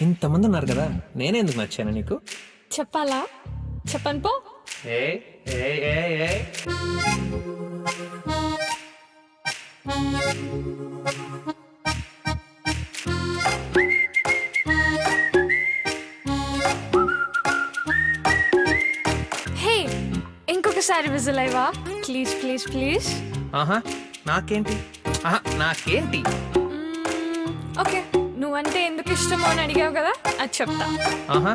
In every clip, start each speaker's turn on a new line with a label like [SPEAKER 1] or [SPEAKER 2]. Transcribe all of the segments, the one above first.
[SPEAKER 1] ఇంతమంది ఉన్నారు కదా, నేనే ఎందుకు నచ్చాను నీకు?
[SPEAKER 2] చెప్పాలా? చెప్పను పో. హే, ఇంకొకసారి విజిల్ అయ్యవా ప్లీజ్ ప్లీజ్ ప్లీజ్.
[SPEAKER 1] ఆహా నాకేంటి, ఆహా నాకేంటి.
[SPEAKER 2] ఓకే, నువ్వంటే ఎందుకు ఇష్టమో అని అడిగావు కదా, అది చెప్తా.
[SPEAKER 1] ఆహా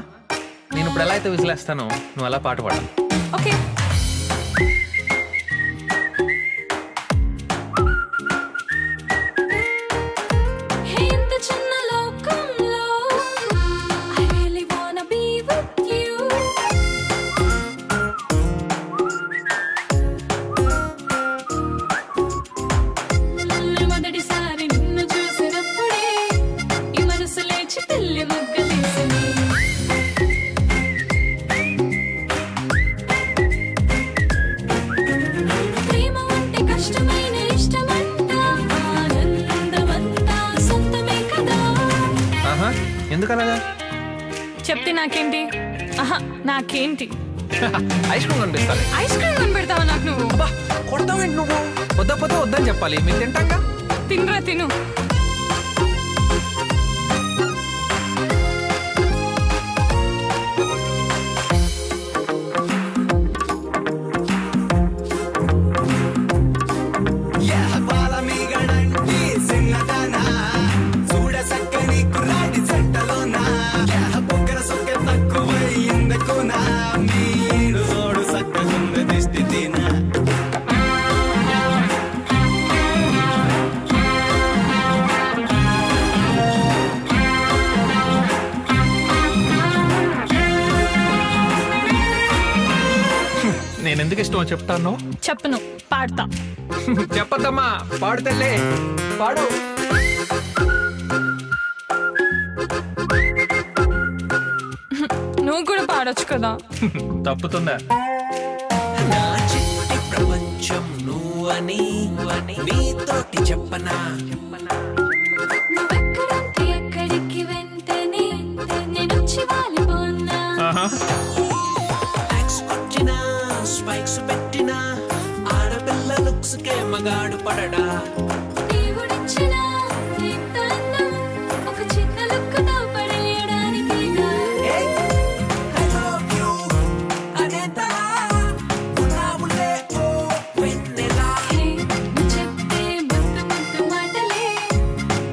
[SPEAKER 1] నేను ఇప్పుడు ఎలా అయితే విసిలేస్తానో నువ్వు అలా పాట పాడాలి.
[SPEAKER 2] ఓకే.
[SPEAKER 1] ఎందుకలాగా
[SPEAKER 2] చెప్తే నాకేంటి? ఆహా నాకేంటి?
[SPEAKER 1] ఐస్ క్రీమ్ కనిపిస్తాను.
[SPEAKER 2] ఐస్ క్రీమ్ కనిపెడతావా నాకు నువ్వు?
[SPEAKER 1] కొడతావేంటి నువ్వు? వద్దపోతే వద్దని చెప్పాలి, మీరు తింటాగా.
[SPEAKER 2] తినరా తిను.
[SPEAKER 1] నేను ఎందుకు ఇష్టమో చెప్తాను.
[SPEAKER 2] చెప్పను, పాడతా.
[SPEAKER 1] చెప్పద్దమ్మా, పాడుతలే పాడు.
[SPEAKER 2] నువ్వు కూడా పాడొచ్చు కదా.
[SPEAKER 1] తప్పుతుందా?
[SPEAKER 3] నా చిట్టి ప్రపంచం నువ్వని నీతోటి చెప్పనా.
[SPEAKER 2] ఎక్కడికి వెంటనే నేనొచ్చి వాలిపోనా.
[SPEAKER 3] స్పైక్స్ పెట్టిన ఆడపిల్ల లుక్స్ కే మగాడు పడడా.
[SPEAKER 2] ఒక చిన్న లుక్ తో పడేయడానికి చెప్తే ముద్దు ముద్దు మాటలే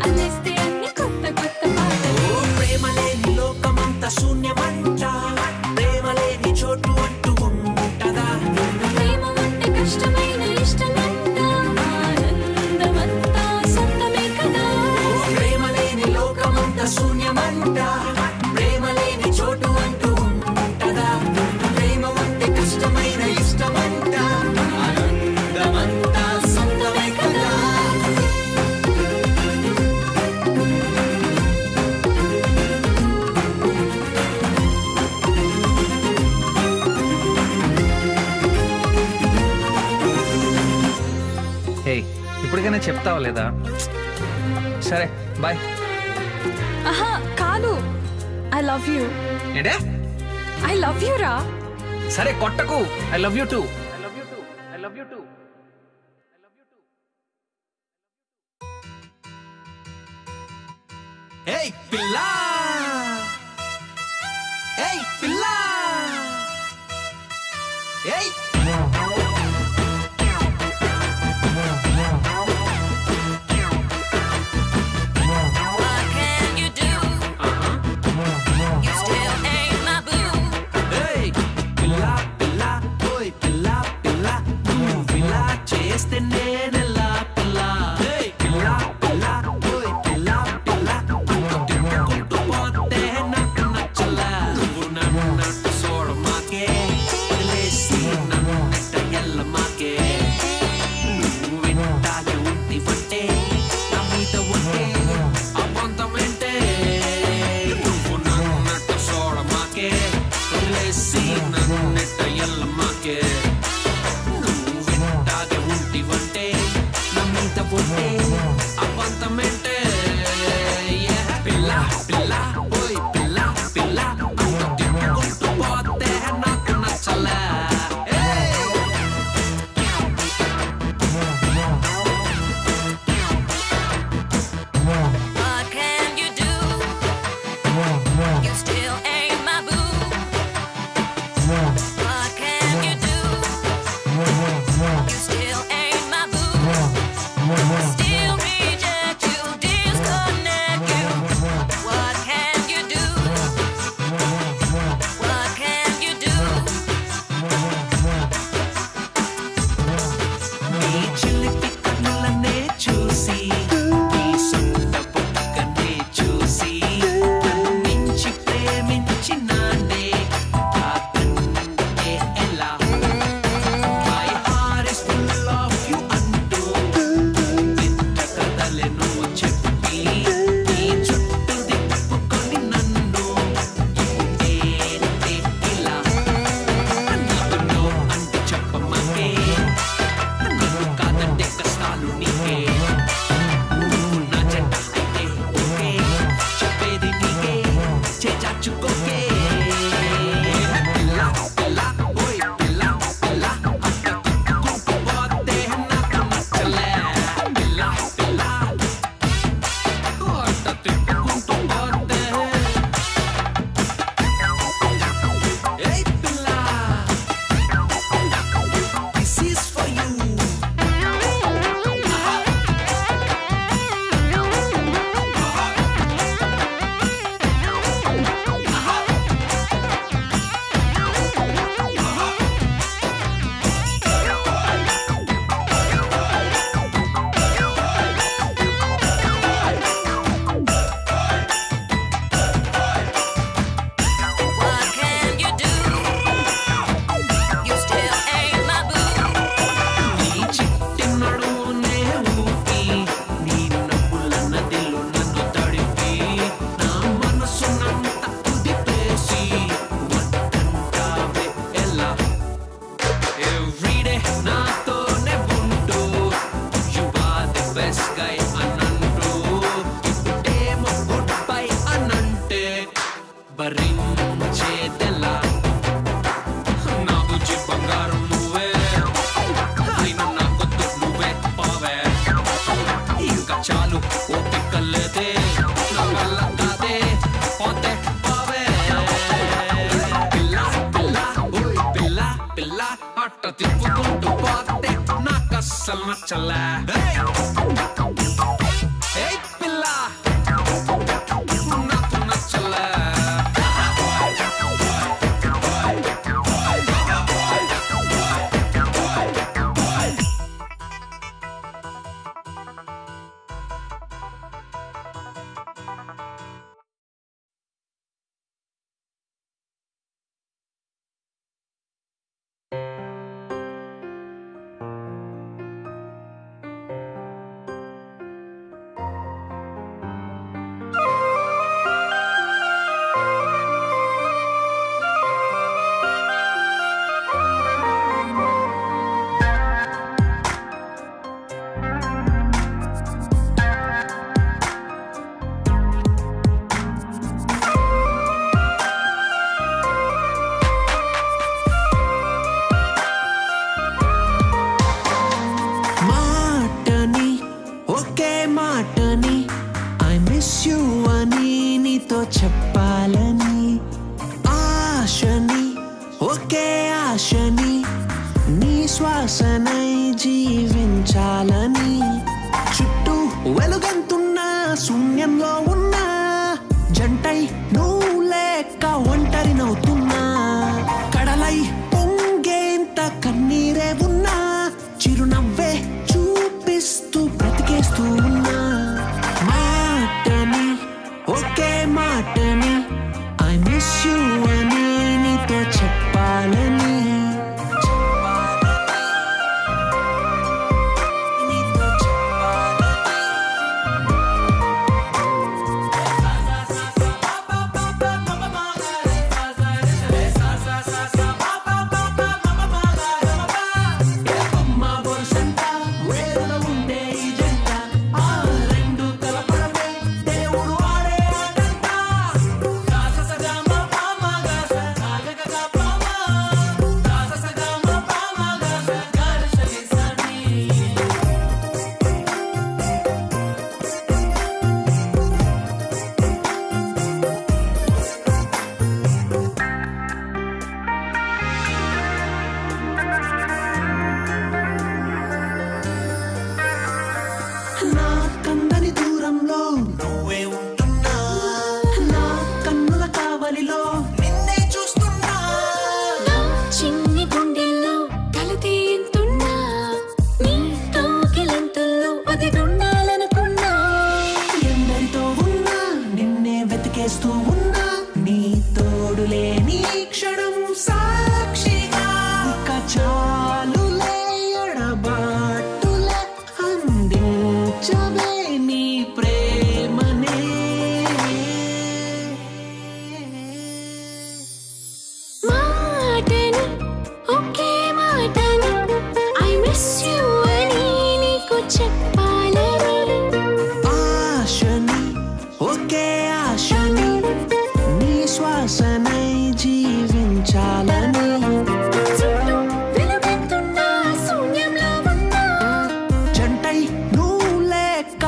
[SPEAKER 2] అల్లేస్తే అన్ని కొత్త కొత్త పాటలే.
[SPEAKER 3] ప్రేమ లేని లోకమంతా శూన్యమంట, ప్రేమ లేని చోటు అంటూ ఉంటదా.
[SPEAKER 2] ప్రేమ ఉంటే కష్టమైన ఇష్టమంట, ఆనందమంతా సొంతమే కదా.
[SPEAKER 3] ప్రేమ లేని లోకమంతా శూన్యమంట, ప్రేమ లేని చోటు అంటూ ఉంటదా. ప్రేమ ఉంటే కష్టమైన ఇష్టమంట, ఆనందమంతా సొంతమే కదా.
[SPEAKER 1] హే, ఇప్పటికైనా చెప్తావా లేదా? సరే బాయ్.
[SPEAKER 2] ఆహా కాదు, ఐ లవ్ యూ.
[SPEAKER 1] ఏంటే?
[SPEAKER 2] ఐ లవ్ యూ రా.
[SPEAKER 1] సరే కొట్టకు. I love you too.
[SPEAKER 3] ఏయ్ పిల్లా, ఏయ్ పిల్లా, ఏయ్ చేస్తే నేనెలా పిల్ల. పిల్ల పిల్ల ఓయ్ పిల్ల పిల్ల తిప్పుకుంటూ బెస్ట్ గై అన్నంటూ ఇప్పుడేమో గుడ్ బై అనంటే భరించేదెలా నా బుజ్జి బంగారం నువ్వే అయినా నాకొద్దు నువ్వే పావే ఇంకా చాలు ఓపికలేదే నా వల్ల కాదే పోతే పావే పిల్ల పిల్ల ఓయ్ పిల్ల పిల్ల అట్ట తిప్పుకుంటూ పోతే నాకు అస్సలు నచ్చలే ఏయ్ పిల్ల నాకు నచ్చలే మాటని ఒకే మాటని ఐ మిస్ యూ అని నీతో చెప్పాలని ఆశని ఒకే ఆశని నీ శ్వాసనై జీవించాలని చుట్టూ వెలుగంతున్న శూన్యంలో ఉన్నా జంటై నువ్వు లేక ఒంటరినవుతున్నా కడలై పొంగేంత కన్నీరే ఉన్నా చిరునవ్వే చూపిస్తూ బ్రతికేస్తూ ఉన్నా మాటని ఒకే మాటని ఐ మిస్ యూ అని నీతో చెప్పాలని నీతో నా కందని దూరంలో నువ్వే ఉంటున్నా నా కన్నుల కావలిలో నిన్నే చూస్తున్నా
[SPEAKER 2] నా చిన్ని గుండెల్లో కలతే ఎంతున్నా నీ కౌగిలింతల్లో అది ఉండాలనుకున్నా
[SPEAKER 3] ఎందరితో ఉన్నా నిన్నే వెతికేస్తూ ఉన్నా నీ తోడులే నీ క్షణం సాక్షిగా ఇక చాలులే ఎడబాటులే అందించవే నీ ప్రేమనే
[SPEAKER 2] మాటని ఒకే మాటని ఐ మిస్ యూ అని నీకు చెప్పాలని
[SPEAKER 3] ఆశని ఒకే ఆశని నీ శ్వాసనై జీవించాలని
[SPEAKER 2] చుట్టూ వెలుగెత్తున్న శూన్యంలో ఉన్నా
[SPEAKER 3] జంటై నువ్వు లేక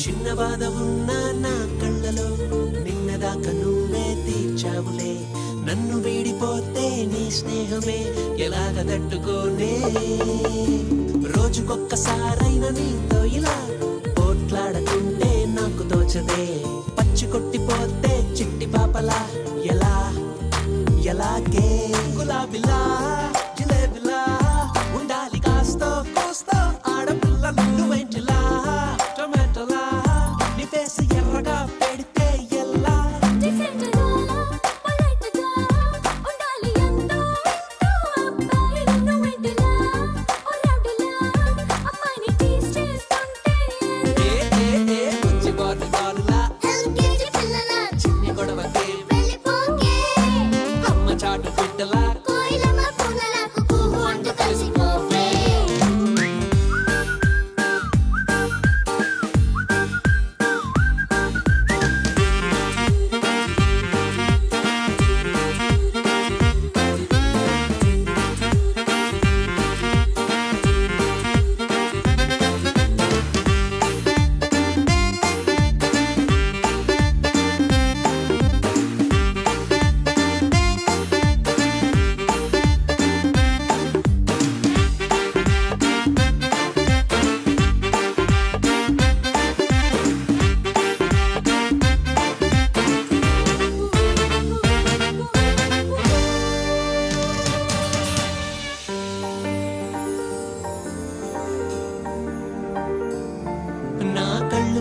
[SPEAKER 3] చిన్న బాధ ఉన్నా నా కళ్ళలో నిన్నదాకా నువ్వే తీర్చావులే. నన్ను వీడిపోతే నీ స్నేహమే ఎలాగ తట్టుకోనే. రోజుకొక్కసారైనా నీతో ఇలా పోట్లాడకుంటే నాకు తోచదే. పచ్చి కొట్టిపోతే చిట్టి పాపలా ఎలా ఎలాగే. గులాబిలా జిలేబిలా ఉండాలి కాస్తో కోస్తో ఆడపిల్ల. నువ్వేంటిలా టొమాటోలా నీ ఫేస్ ఎర్రగా పెడితే ఎలా.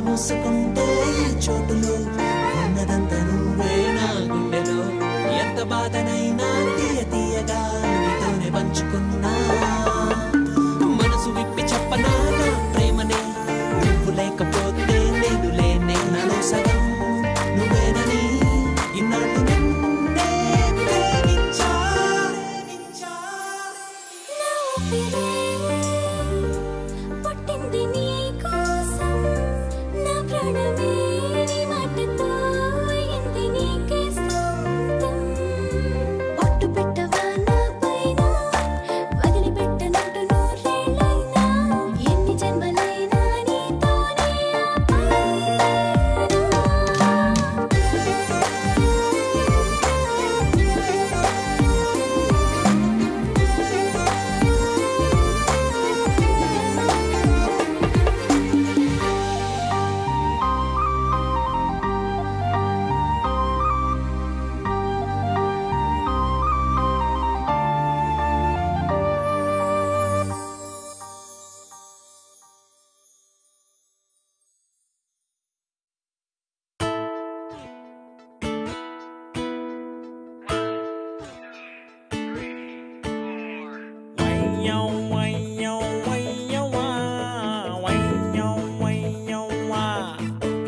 [SPEAKER 3] మూసుకుంటే చోటులో ఉన్నదంతా నువ్వే నా గుండెలో. ఎంత బాధనైనా తీయ తీయగా నీతోనే పంచుకున్నా. మనసు విప్పి చెప్పనా నా ప్రేమనే. నువ్వు లేకపోతే నేను లేనే. నాలో సగం నువ్వేనని ఇన్నాళ్ళు నిన్నే ప్రేమించా.
[SPEAKER 2] పుట్టింది నీ కోసం నా ప్రాణమే నీ మాటతో అయింది నీకే సొంతం. ఒట్టు పెట్టవా నా పైన వదిలిపెట్టనంటూ నూరేళ్ళైనా. ఎన్ని జన్మలైనా నీతోనే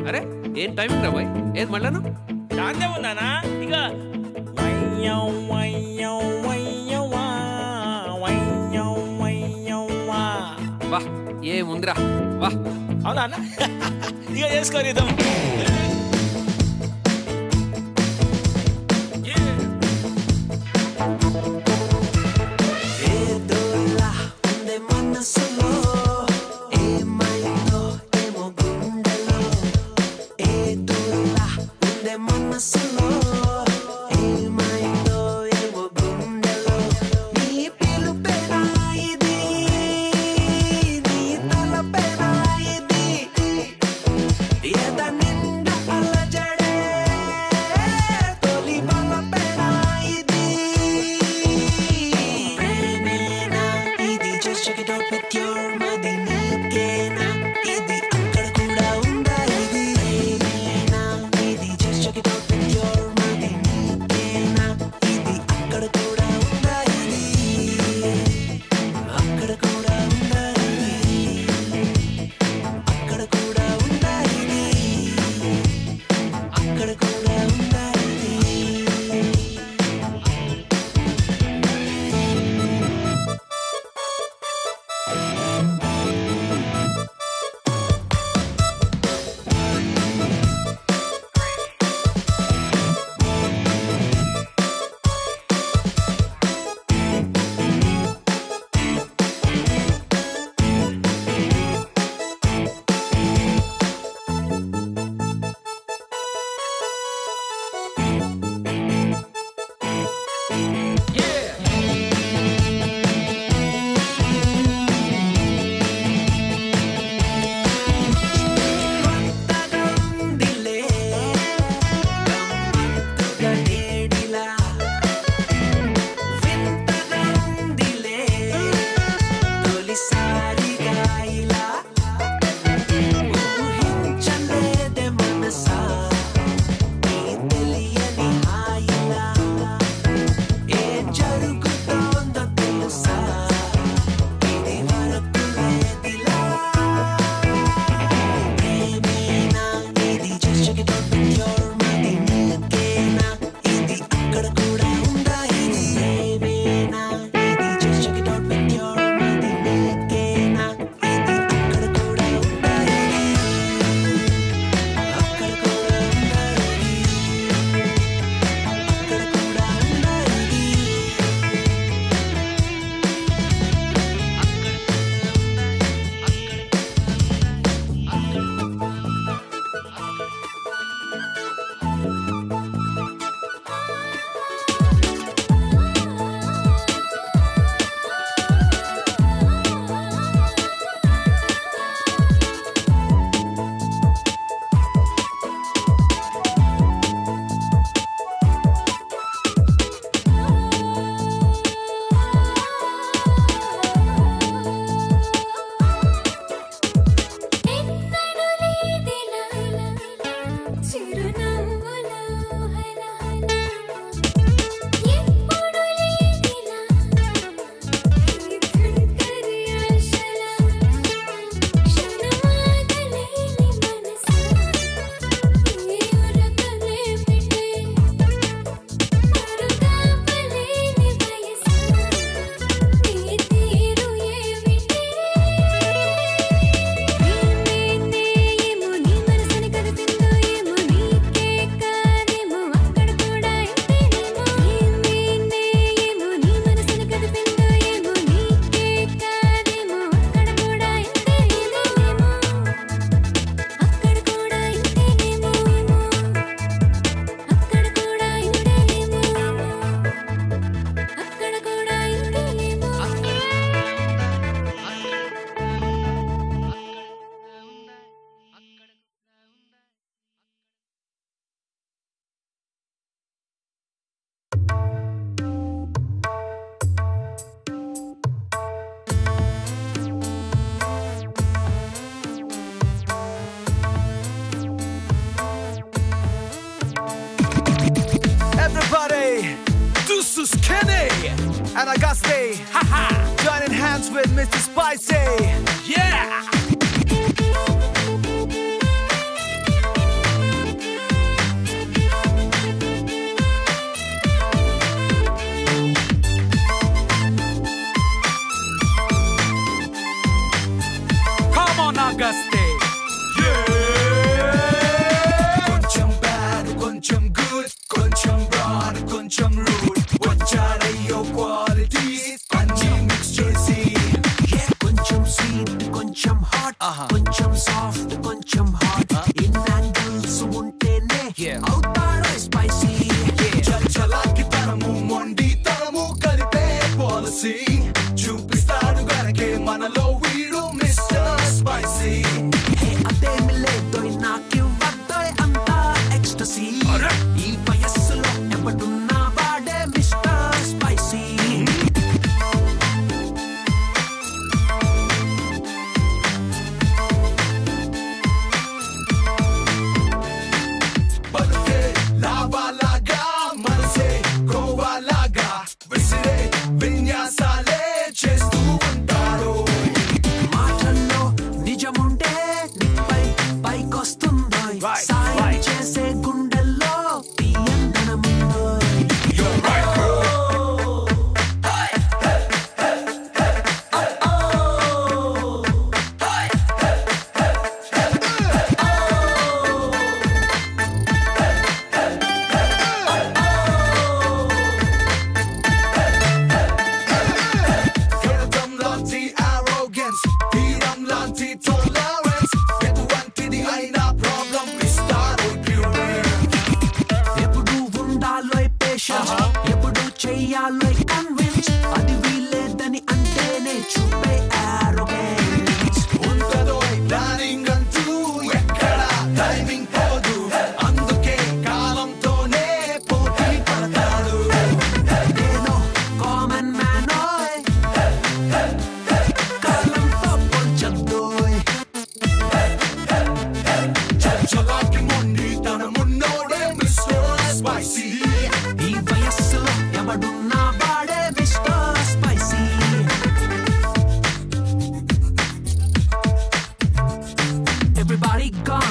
[SPEAKER 1] అరే ఏం టైమింగ్ రా బాయ్, ఏది మళ్ళాను
[SPEAKER 4] దాంతే ఉందానా ఇక
[SPEAKER 1] వా ఏముందిరా వా.
[SPEAKER 4] అవునా అన్న ఇక చేసుకోనిద్దాం.
[SPEAKER 3] ఏదోలా ఉందే మనసులో ఏమైందో ఏమో గుండెలో. ఏదోలా ఉందే మనసులో ఏమైందో ఏమో గుండెలో. నీ పిలుపేనా ఇది, నీ తలపేనా ఇది. ఎద నిండా ఇలా ఊహించలేదే మనసా నీ తెలియని హాయిలా ఏం జరుగుతోందో తెలుసా ఇది వరకు లేదిలా ప్రేమేనా ఇది just check it out with your money నీకేనా ఇది అక్కడ కూడా ఉందా ఇది ఏమేనా ఇది just check it out with your money నీకేనా ఇది అక్కడ కూడా ఉందా ఇది అక్కడ కూడా ఉందా ఇది అక్కడ కూడా ఉందా ఇది
[SPEAKER 2] ఎన్నడూ లేదిలా చిరునవ్వులో హలహల ఎప్పుడు లేదిలా ఈ తుంటరి ఆశల క్షణమాగలేని మనసా ఈ ఉరకలే పెట్టే మరుకాపలేని వయసా నీ తీరు ఏమిటి ఏమో నీ మనసుని కదిపిందో ఏమో నీకే కాదేమో అక్కడ కూడా ఇంతేనేమో ఏమో నీ మనసుని కదిపిందో ఏమో నీకే కాదేమో అక్కడ కూడా ఇంతేనేమో అక్కడ కూడా ఇంతేనేమో అక్కడ కూడా ఇంతేనేమో అక్కడ కూడా ఇంతేనేమో
[SPEAKER 5] Everybody, this is Kenny, and I got stay. Joining hands with Mr. Spicy.
[SPEAKER 4] Yeah!
[SPEAKER 5] Come on, Auguste. కొంచెం బ్యాడ్ కొంచెం గుడ్ కొంచెం బ్రాడ్ కొంచెం రూడ్ వచ్చారయ్యో క్వాలిటీస్ అన్ని మిక్స్ చేసి
[SPEAKER 3] కొంచెం స్వీట్ కొంచెం హాట్ కొంచెం సాఫ్ట్ కొంచెం హాట్ ఇన్ యాంగిల్స్ ఉంటేనే అవుతాడు స్పైసీ
[SPEAKER 5] చలాకి తరము మొండి తరము కలిపే పాలసీ చూపిస్తాడు గనకే మనలో వీడు మిస్టర్ స్పైసీ
[SPEAKER 3] అదేమి లేదో నాకివ్వద్దో అంతా ఎక్స్టసీ ఈ వయస్సులో ఎవడున్నా వాడే mister spicy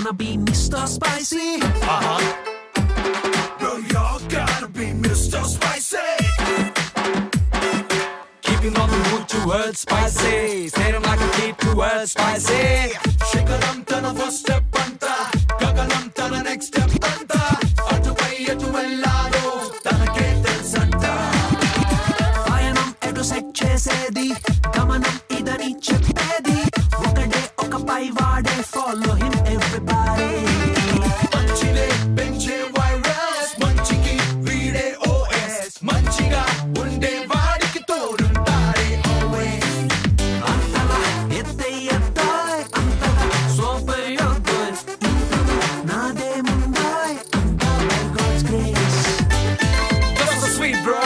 [SPEAKER 3] wanna be Mr. Spicy.
[SPEAKER 5] Bro, you're gonna be Mr. Spicy. Keeping on the mood towards spicy. Staring like a kid towards spicy. Shikaram tana first step anta. Gaganam tana next step anta. Atuvai etu vellado tanake telusanta.
[SPEAKER 3] పయనం ఎటు set చేసేది గమనం ఇదని చెప్పేది ఒకడే ఒక పై వాడే follow him everybody
[SPEAKER 5] మంచిదే పెంచే వైరస్ మంచికి వీడే ఓఎస్ మంచిగా ఉండే వాడికి తోడుంటాడే always.
[SPEAKER 3] అంతలా ఎత్తయ్యొద్దాయ్ అంతగా సోపయ్యొద్దాయ్ నాదే ముందాయ్ అంతా by God's grace.
[SPEAKER 5] That was so sweet, bro.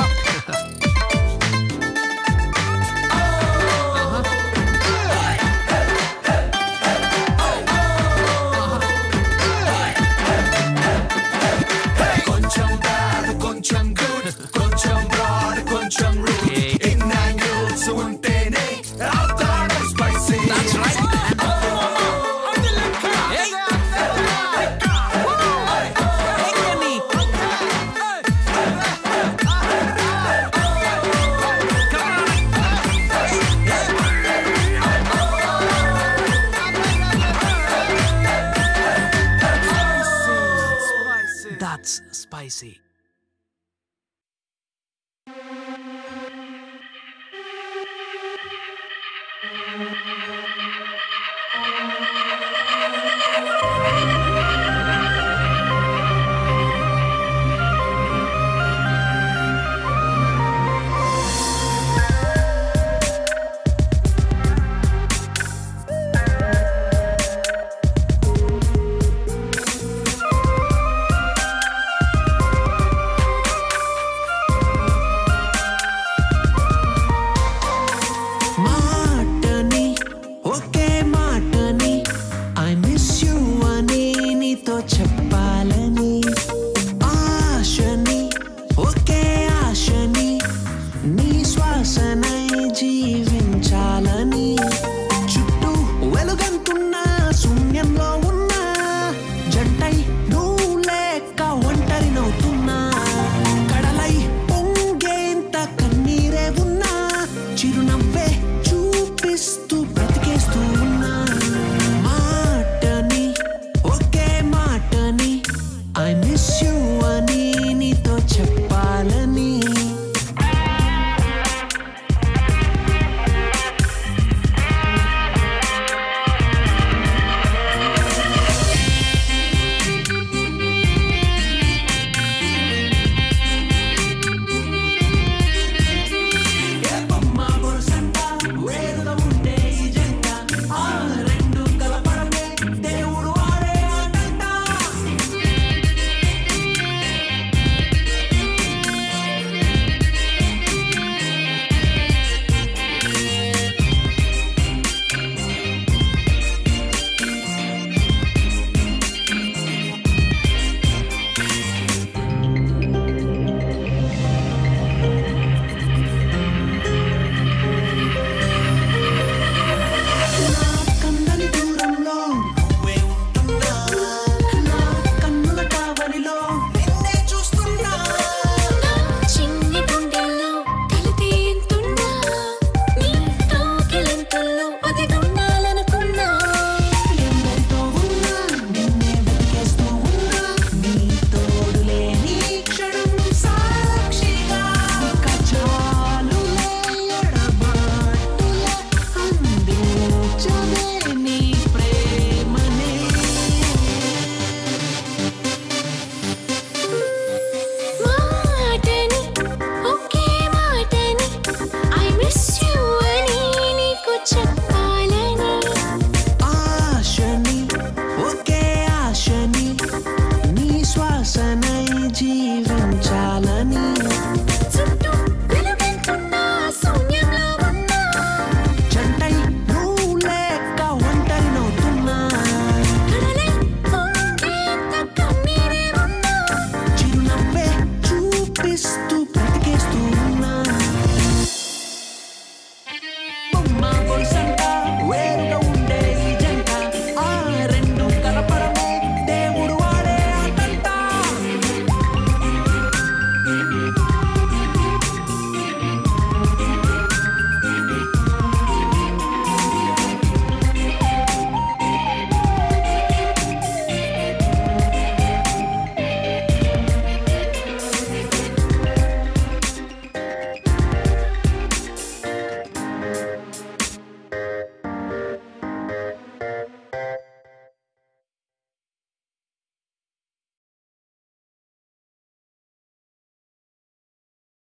[SPEAKER 5] కొంచెం bad, కొంచెం good, కొంచెం broad, కొంచెం rude. In angles ఉంటేనే అవుతాడు spicy. That's right.
[SPEAKER 3] That's spicy.